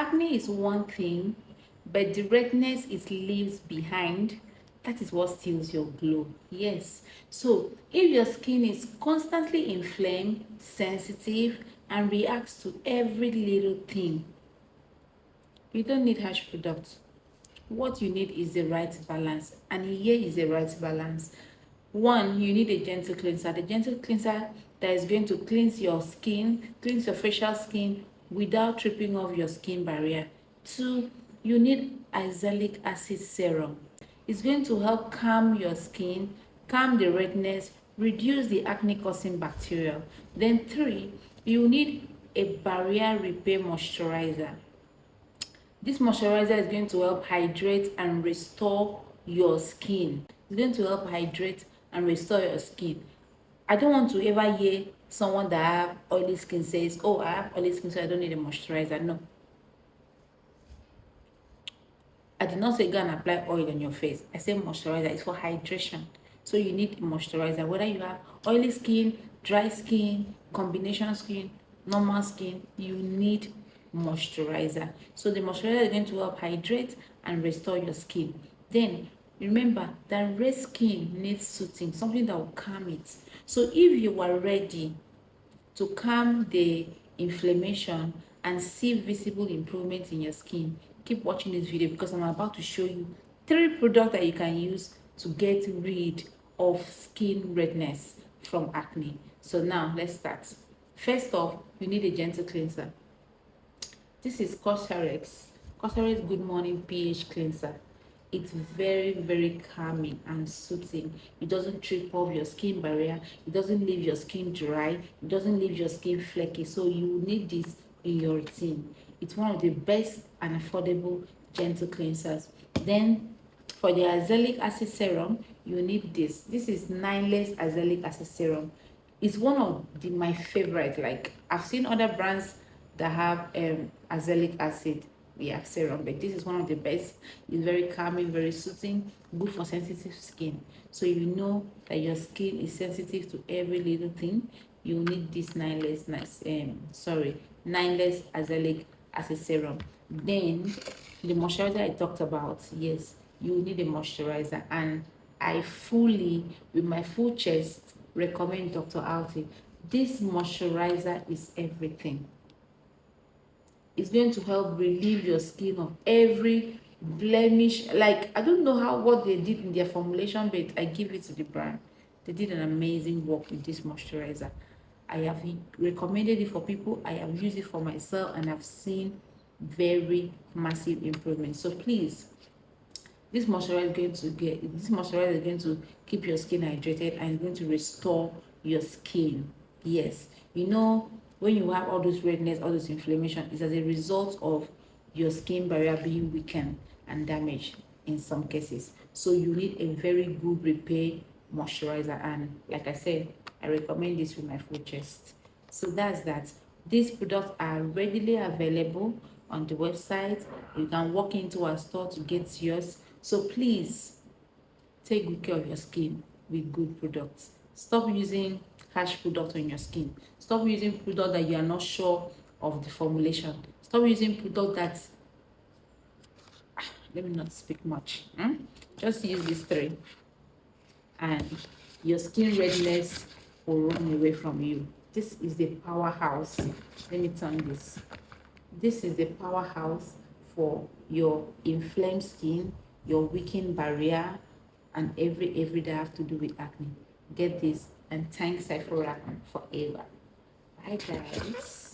Acne is one thing, but the redness it leaves behind, that is what steals your glow. Yes. So if your skin is constantly inflamed, sensitive, and reacts to every little thing, you don't need harsh products. What you need is the right balance, and here is the right balance. One, you need a gentle cleanser. The gentle cleanser that is going to cleanse your skin, cleanse your facial skin without tripping off your skin barrier. Two, you need azelaic acid serum. It's going to help calm your skin, calm the redness, reduce the acne causing bacteria. Then three, you need a barrier repair moisturizer. This moisturizer is going to help hydrate and restore your skin. It's going to help hydrate and restore your skin. I don't want to ever hear someone that have oily skin says, oh, I have oily skin, so I don't need a moisturizer. No. I did not say go and apply oil on your face. I say moisturizer. It's for hydration. So you need moisturizer. Whether you have oily skin, dry skin, combination skin, normal skin, you need moisturizer. So the moisturizer is going to help hydrate and restore your skin. Then remember that red skin needs soothing, something that will calm it. So if you are ready to calm the inflammation and see visible improvements in your skin, keep watching this video because I'm about to show you 3 products that you can use to get rid of skin redness from acne. So now let's start. First off, you need a gentle cleanser. This is Cosrx Good Morning pH Cleanser. It's very calming and soothing. It doesn't trip off your skin barrier. It doesn't leave your skin dry. It doesn't leave your skin flaky. So you need this in your routine. It's one of the best and affordable gentle cleansers. Then for the azelaic acid serum, you need this. This is 9-less azelaic acid serum. It's one of my favorite. Like I've seen other brands that have azelaic acid serum, but this is one of the best. It's very calming, very soothing, good for sensitive skin. So you know that your skin is sensitive to every little thing, you need this 9-less azelaic acid serum. Then the moisturizer I talked about, yes, you need a moisturizer, and I fully, with my full chest, recommend Dr. Alti. This moisturizer is everything. It's going to help relieve your skin of every blemish. Like, I don't know what they did in their formulation, but I give it to the brand. They did an amazing work with this moisturizer. I have recommended it for people. I have used it for myself, and I've seen very massive improvement. So please, this moisturizer is going to keep your skin hydrated and it's going to restore your skin. Yes, you know, when you have all those redness, all those inflammation, it's as a result of your skin barrier being weakened and damaged in some cases. So you need a very good repair moisturizer, and like I said, I recommend this with my full chest. So that's that. These products are readily available on the website. You can walk into our store to get yours. So please take good care of your skin with good products. Stop using harsh products on your skin. Stop using products that you are not sure of the formulation. Stop using products that let me not speak much. Just use these 3 and your skin redness will run away from you. This is the powerhouse. Let me turn this. This is the powerhouse for your inflamed skin, your weakened barrier, and every that have to do with acne. Get this, and thanks Sephora forever. Bye guys.